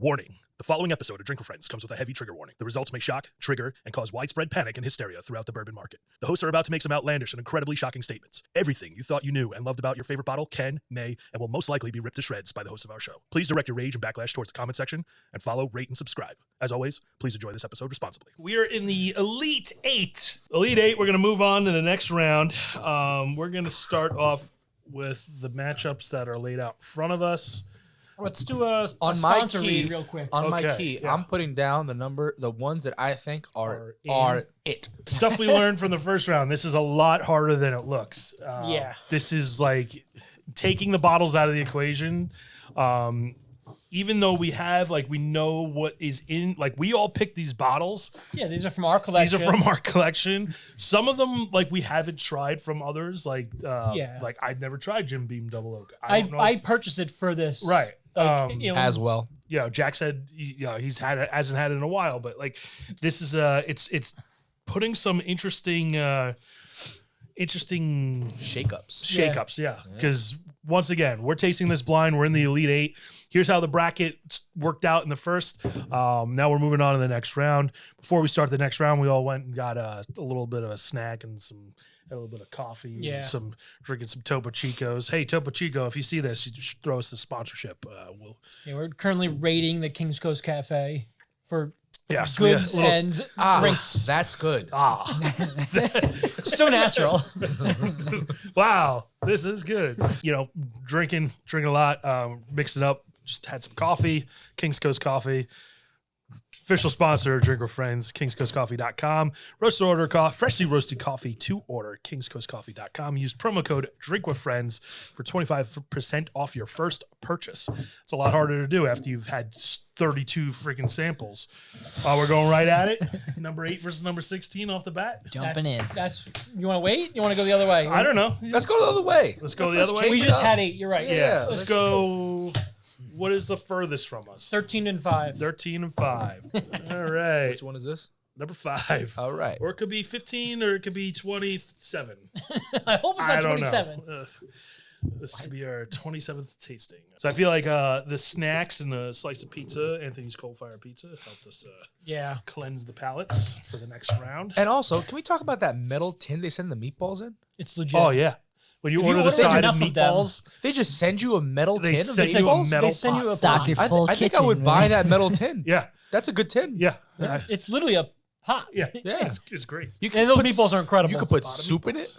Warning. The following episode of Drink with Friends comes with a heavy trigger warning. The results may shock, trigger, and cause widespread panic and hysteria throughout the bourbon market. The hosts are about to make some outlandish and incredibly shocking statements. Everything you thought you knew and loved about your favorite bottle can, may, and will most likely be ripped to shreds by the hosts of our show. Please direct your rage and backlash towards the comment section and follow, rate, and subscribe. As always, please enjoy this episode responsibly. We are in the Elite Eight. Elite Eight, we're going to move on to the next round. We're going to start off with the matchups that are laid out in front of us. Let's do a sponsor read real quick. On my key, I'm putting down the ones that I think are it. Stuff we learned from the first round. This is a lot harder than it looks. This is like taking the bottles out of the equation. Even though we have, we know what is in, we all picked these bottles. Yeah, these are from our collection. Some of them, we haven't tried from others. I've never tried Jim Beam Double Oak. I purchased it for this. Right. As well. Yeah, Jack said hasn't had it in a while, but this is it's putting some interesting shakeups. Yeah, because once again we're tasting this blind. We're in the Elite Eight. Here's how the bracket worked out in the first. Now we're moving on to the next round. Before we start the next round, we all went and got a little bit of a snack and a little bit of coffee. Yeah. And drinking some Topo Chicos. Hey, Topo Chico, if you see this, you should throw us a sponsorship. We're currently rating the King's Coast Cafe for goods yes. and drinks. That's good. So natural. Wow, this is good. Drinking a lot, mix it up. Just had some coffee, King's Coast Coffee. Official sponsor, Drink with Friends, kingscoastcoffee.com. Roast order freshly roasted coffee to order, kingscoastcoffee.com. Use promo code DRINKWITHFRIENDS for 25% off your first purchase. It's a lot harder to do after you've had 32 freaking samples. We're going right at it. Number 8 versus number 16 off the bat. Jumping in. You want to wait? You want to go the other way? I don't know. Let's go the other way. Let's go the other way. We just had 8. You're right. Yeah. Let's go. What is the furthest from us? 13 and 5. 13 and 5. All right. Which one is this? Number 5. All right. Or it could be 15 or it could be 27. I hope it's not 27. This could be our 27th tasting. So I feel like the snacks and the slice of pizza, Anthony's Coal Fire Pizza, helped us cleanse the palates for the next round. And also, can we talk about that metal tin they send the meatballs in? It's legit. Oh, yeah. When you order the side of meatballs, they just send you a metal tin of send meatballs? You a metal they send you a stock your full I kitchen. think I would buy that metal tin. Yeah. That's a good tin. Yeah. It's literally a pot. Yeah. Yeah. It's great. And those meatballs are incredible. You could put soup in it.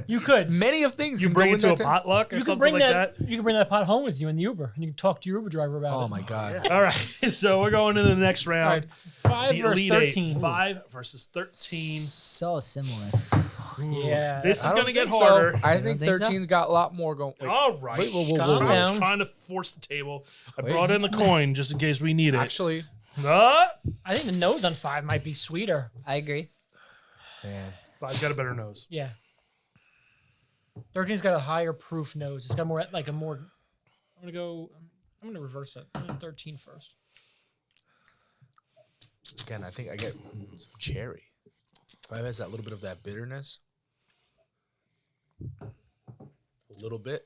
You could. Many of things. You bring it to a potluck or something like that. You can bring that pot home with you in the Uber, and you can talk to your Uber driver about it. Oh, my God. Yeah. All right. So we're going to the next round. All right. 5 versus 13. 5 versus 13. So similar. Yeah. This is I going to don't get think so. harder. I think think so? 13's got a lot more going. Wait. All right. Wait, whoa. Calm down. Trying to force the table. I brought in the coin just in case we need it. Actually, I think the nose on 5 might be sweeter. I agree. man. 5's got a better nose. Yeah. 13's got a higher proof nose. It's got more I'm gonna reverse it. I'm gonna 13 first. Again, I think I get some cherry. 5 has that little bit of that bitterness. A little bit.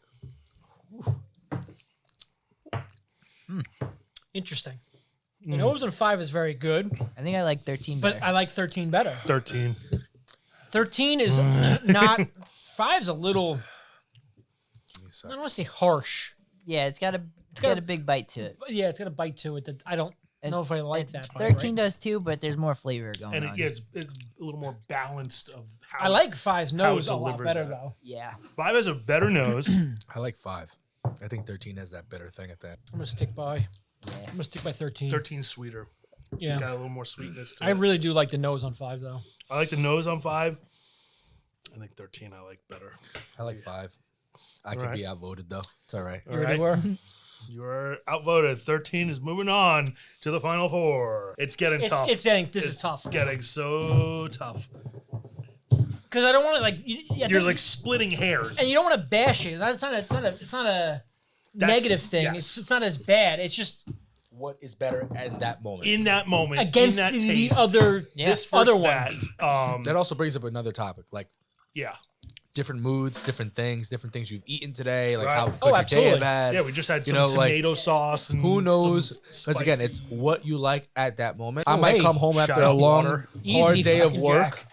Interesting. The nose on 5 is very good, I think I like 13 but better. I like 13 better. 13. 13 is not. 5's a little. Give me a I sec. don't want to say harsh. Yeah, it's got a big bite to it. But yeah, it's got a bite to it that I don't know if I like that. 13 does too, but there's more flavor going And on. it's a little more balanced of how I like 5's nose a lot delivers better that. though. Yeah. 5 has a better nose. I like 5. I think 13 has that bitter thing at that. I'm gonna stick by. I'm gonna stick by 13. 13's sweeter. Yeah. It's got a little more sweetness to I it. really do like the nose on 5 though. I like the nose on 5. I think 13 I like better. I like 5. I could Alright. be outvoted though. It's all right. You ready, were? You are outvoted. 13 is moving on to the final 4. It's getting tough. This is tough. It's getting so tough. Because I don't want to You're like splitting hairs. and you don't want to bash it. It's not a negative thing. yes. It's not as bad. It's just What is better at that moment? In that moment, against in that the taste, other this other versus one. that. That also brings up another topic, like Yeah. different moods, different things you've eaten today, like Right. how good Oh, your day absolutely. have had. Yeah, we just had some know, like, tomato sauce and Who knows? some Because again, spicy- it's what you like at that moment. Oh, I might hey, come home shut after a up, long, water. hard Easy day of fucking work, Jack.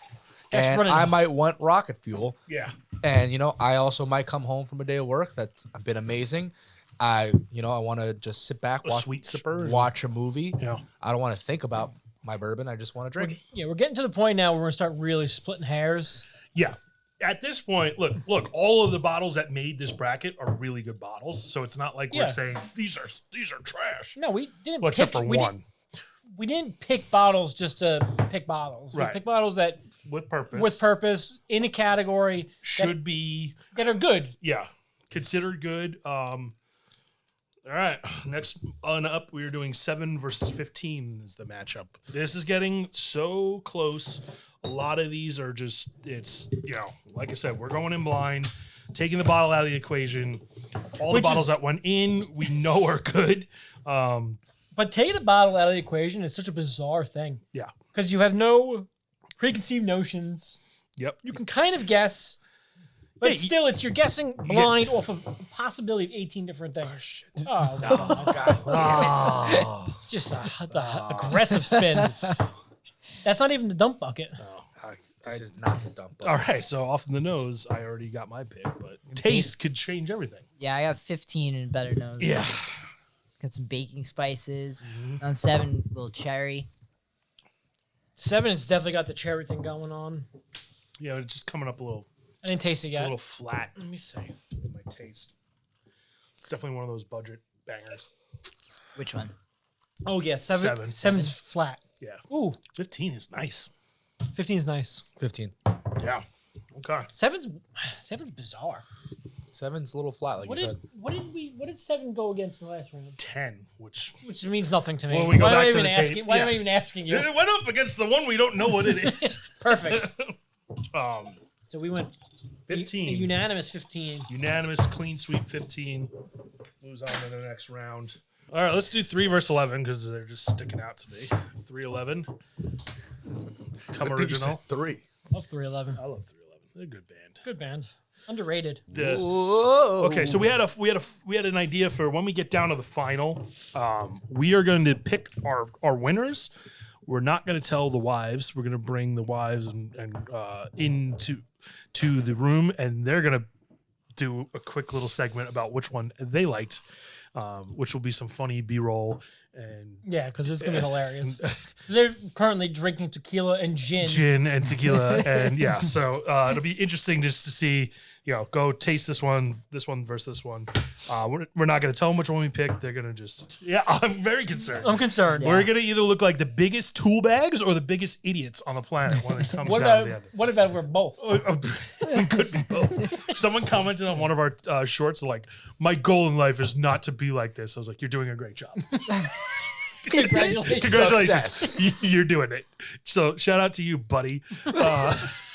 That's and running- I might want rocket fuel. yeah. And I also might come home from a day of work that's been amazing. I want to just sit back, A sweet sipper. watch a movie. Yeah. I don't want to think about my bourbon. I just want to drink it. Yeah, we're getting to the point now where we're gonna start really splitting hairs. Yeah. At this point, look, all of the bottles that made this bracket are really good bottles. So it's not like Yeah. we're saying these are trash. No, we didn't. Well, except pick, for we one. we didn't pick bottles just to pick bottles. Right. We pick bottles that With purpose. with purpose in a category should be that are good. considered good. All right, next on up, we are doing 7 versus 15 is the matchup. This is getting so close. A lot of these are just, it's, like I said, we're going in blind, taking the bottle out of the equation. All Which the bottles is- that went in, we know are good. But taking the bottle out of the equation is such a bizarre thing Yeah. because you have no preconceived notions. Yep. You can kind of guess, but Yeah, still, you're guessing blind off of a possibility of 18 different things. Oh, God, just the aggressive spins. That's not even the dump bucket. this is not the dump. All right, so off in the nose, I already got my pick, but taste could change everything. Yeah, I got 15 and better nose. Yeah. Got some baking spices. On 7, little cherry. 7 has definitely got the cherry thing going on. Yeah, it's just coming up a little. I didn't taste it It's a yet. little flat. Let me see. My taste. It's definitely one of those budget bangers. Which one? Oh yeah, 7. 7's flat. Yeah. Ooh, 15 is nice. 15 is nice. 15. Yeah. Okay. 7's bizarre. 7's a little flat, like What you did said. what did 7 go against in the last round? 10, which Which means nothing to me. Well, we go why am I back to even the tape. asking? Why am I Yeah. even asking you? it went up against the one we don't know what it is. Perfect. um, So we went 15. a unanimous 15. Unanimous, clean sweep 15. Moves on to the next round. All right, let's do 3 versus 11 because they're just sticking out to me. 311. Come I think you said original. 3. Love 311. I love 311. They're a good band. Good band. Underrated. Okay, so we had an idea for when we get down to the final. We are going to pick our winners. We're not going to tell the wives. We're going to bring the wives and into the room, and they're going to do a quick little segment about which one they liked, which will be some funny B-roll and Yeah, because it's gonna be hilarious. They're currently drinking tequila and gin. and tequila, and yeah. So it'll be interesting just to see. Go taste this one versus this one. We're not going to tell them which one we picked. They're going to just, I'm very concerned. I'm concerned. We're going to either look like the biggest tool bags or the biggest idiots on the planet when it comes What down to about the end. what about we're both? It could be both. Someone commented on one of our shorts, like, my goal in life is not to be like this. I was like, you're doing a great job. Congratulations. Congratulations. You're doing it. So shout out to you, buddy.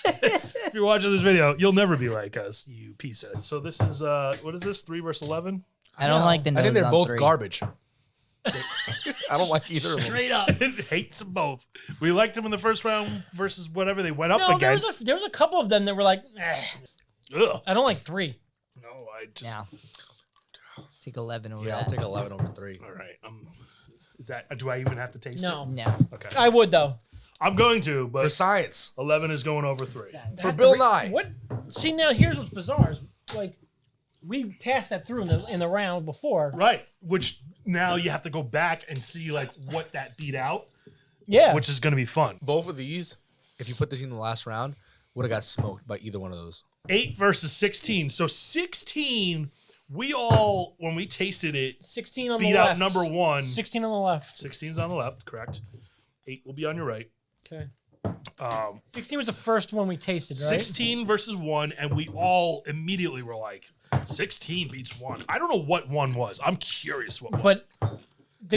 If you're watching this video, you'll never be like us, you pieces. So this is, what is this, 3 versus 11? I don't like the nose I think they're on both 3. garbage. I don't like either of them. Straight up. Hates them both. We liked them in the first round versus whatever they went up No, against. there was a couple of them that were like, Ugh. I don't like 3. No, I just, Yeah. Take 11 over Yeah, I'll that. take 11 over 3. all right. Is that, do I even have to taste No. it? No. Okay. I would though. I'm going to, For but science. 11 is going over 3. For That's Bill the Nye. What? See now, here's what's bizarre. Is, like, we passed that through in the round before. Right. Which now you have to go back and see like what that beat out, Yeah. which is going to be fun. Both of these, if you put this in the last round, would have got smoked by either one of those. 8 versus 16. So 16, we all, when we tasted it, 16 on beat the out left. number 1. 16 on the left. 16's on the left, correct. 8 will be on your right. Okay. 16 was the first one we tasted, right? 16 versus 1, and we all immediately were like, 16 beats 1. I don't know what 1 was. I'm curious what 1. But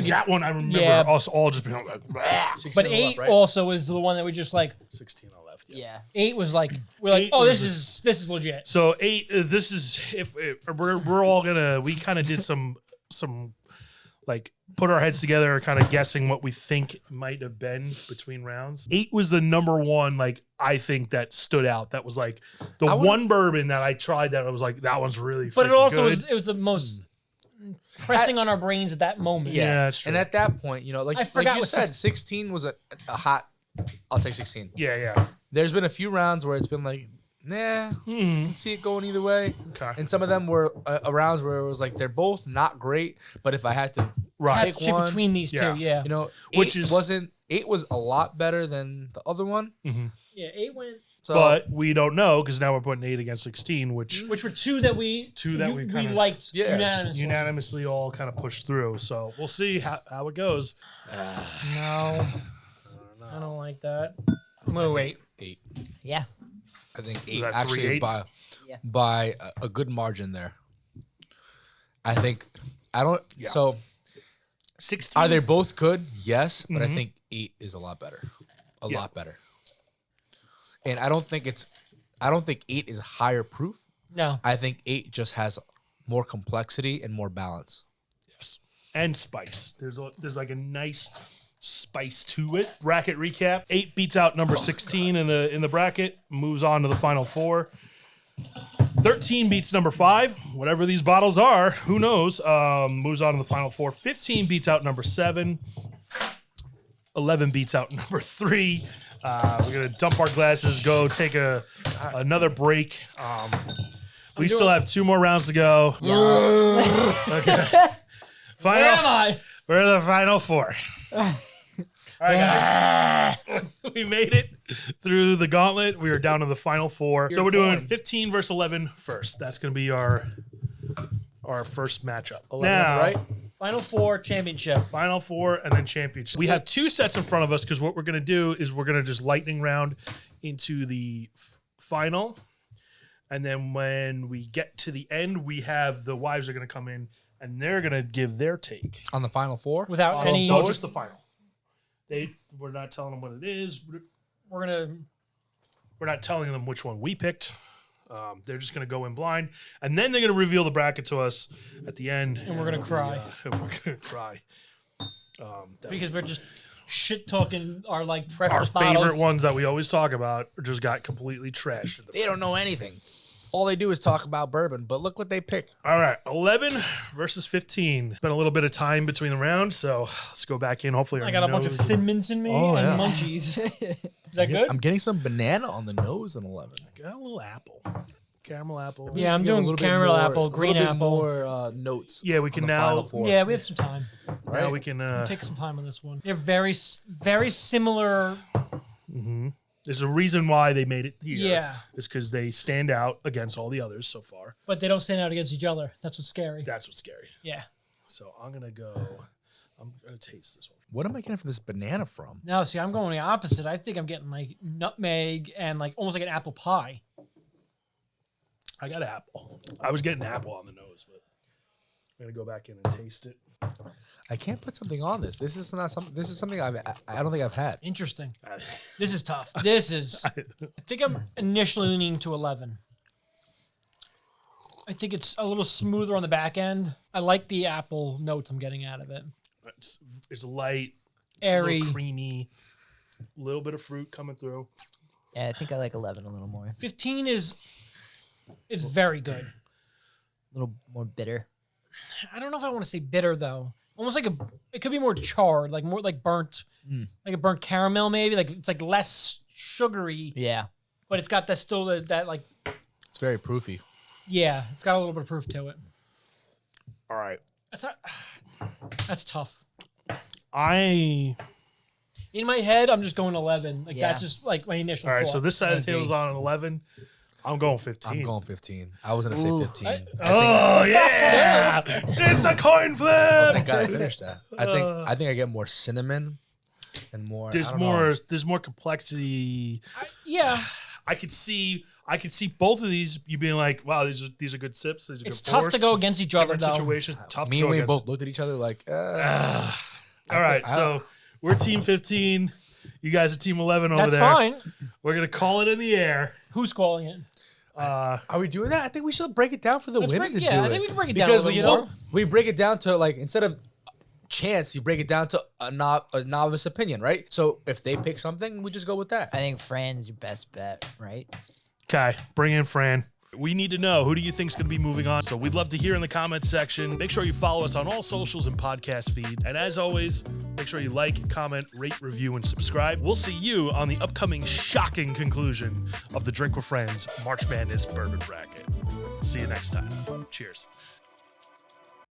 that one, I remember Yeah. us all just being like, "Bah." 16 but on the 8 left, right? also is the one that we just like. 16 on the left. Yeah. 8 was like we're like, 8 oh, was this is legit. So 8, this is, if we're all gonna, we kind of did some like put our heads together, kind of guessing what we think might have been between rounds. 8 was the number one, like I think that stood out. That was like the one bourbon that I tried that I was like, that one's really. But it also good. was the most pressing on our brains at that moment. Yeah, that's true. And at that point, like I forgot you what said, 16 was a hot. I'll take 16. Yeah. There's been a few rounds where it's been like, nah, can see it going either way. Okay. And some of them were rounds where it was like they're both not great, but if I had to Have pick to shit one, between these two, yeah. Which wasn't 8 was a lot better than the other one. Yeah, 8 went. So, But we don't know because now we're putting 8 against 16, which Which were two that we kinda- liked Yeah. unanimously. all kind of pushed through. So we'll see how it goes. No, I don't like that. I'm gonna wait. 8. Yeah. I think Was 8 that actually 3 by eighths? Yeah. by a good margin there. I think I don't. Yeah. So 16. are they both good? Yes, but I think 8 is a lot better. A lot better. And I don't think 8 is higher proof. No, I think 8 just has more complexity and more balance. Yes. And spice. There's like a nice spice to it. Bracket recap. 8 beats out number 16 in the bracket, moves on to the final 4. 13 beats number 5. Whatever these bottles are, who knows? Moves on to the final 4. 15 beats out number 7. 11 beats out number 3. We're gonna dump our glasses, go take another break. We still have 2 more rounds to go. Okay. Final. where am I? We're the final 4. All right, guys. We made it through the gauntlet. We are down to the final 4. So we're doing 15 versus 11 first. That's going to be our first matchup. 11 Now, right? Final 4 championship. final 4 and then championship. We have 2 sets in front of us because what we're going to do is we're going to just lightning round into the final. And then when we get to the end, we have the wives are going to come in and they're going to give their take. On the final 4? Without any, No, just the final. We're not telling them what it is. we're gonna. We're not telling them which one we picked. They're just going to go in blind, and then they're going to reveal the bracket to us at the end, And we're gonna cry. And we're going to cry Because we're just shit talking our like precious our favorite bottles. ones that we always talk about just got completely trashed. In the They don't know anything. All they do is talk about bourbon, but look what they picked. All right, 11 versus 15. Been a little bit of time between the rounds, so let's go back in. Hopefully, I got a bunch of Thin Mints in me Oh, and yeah. munchies. Is that good? I'm getting some banana on the nose in 11. Got a little apple, caramel apple. Yeah, I'm Get a doing little bit caramel more- apple, green a little bit apple. more notes. Yeah, we on can the now- final 4. Yeah, we have some time. Now Right? we can. Take some time on this one. They're very similar. There's a reason why they made it here. Yeah. It's because they stand out against all the others so far. But they don't stand out against each other. That's what's scary. That's what's scary. Yeah. So I'm gonna taste this one. What am I getting for this banana from? No, see, I'm going the opposite. I think I'm getting like nutmeg and like almost like an apple pie. I got apple. I was getting apple on the nose, but I'm gonna go back in and taste it. I can't put something on this. This is not something. This is something I don't think I've had. Interesting. This is tough. This is. I think I'm initially leaning to 11. I think it's a little smoother on the back end. I like the apple notes I'm getting out of it. It's light, Airy. a little creamy, little bit of fruit coming through. Yeah, I think I like 11 a little more. 15 is. It's very good. A little more bitter. I don't know if I want to say bitter though. Almost like it could be more charred, like more like burnt, like a burnt caramel maybe. Like it's like less sugary, Yeah. but it's got that like It's very proofy. yeah, it's got a little bit of proof to it. All right. That's tough. In In my head, I'm just going 11. Like Yeah. that's just like my initial. All right. thought. So this side of the I table's agree. on an 11. I'm going 15. I'm going 15. I was gonna say 15. Oh yeah! It's a coin flip. Thank God I finished that. I think I get more cinnamon and more. There's I don't know. more. There's more complexity. yeah, I could see both of these. You being like, wow, these are good sips. These are it's good tough pours. to go against each other Different though. situations. Tough Me to and go Wayne against. both looked at each other like, All right, so we're team 15. You guys are team 11 over That's there. fine. We're gonna call it in the air. Who's calling it? are we doing that? I think we should break it down for the Let's women break- to yeah, do I it. think we can break it down a because little bit more. we break it down to like instead of chance, you break it down to a novice opinion, right? So if they pick something, we just go with that. I think Fran's your best bet, right? Okay, bring in Fran. We need to know, who do you think is going to be moving on? So we'd love to hear in the comments section. Make sure you follow us on all socials and podcast feeds. And as always, make sure you like, comment, rate, review, and subscribe. We'll see you on the upcoming shocking conclusion of the Drink with Friends March Madness Bourbon Bracket. See you next time. Cheers.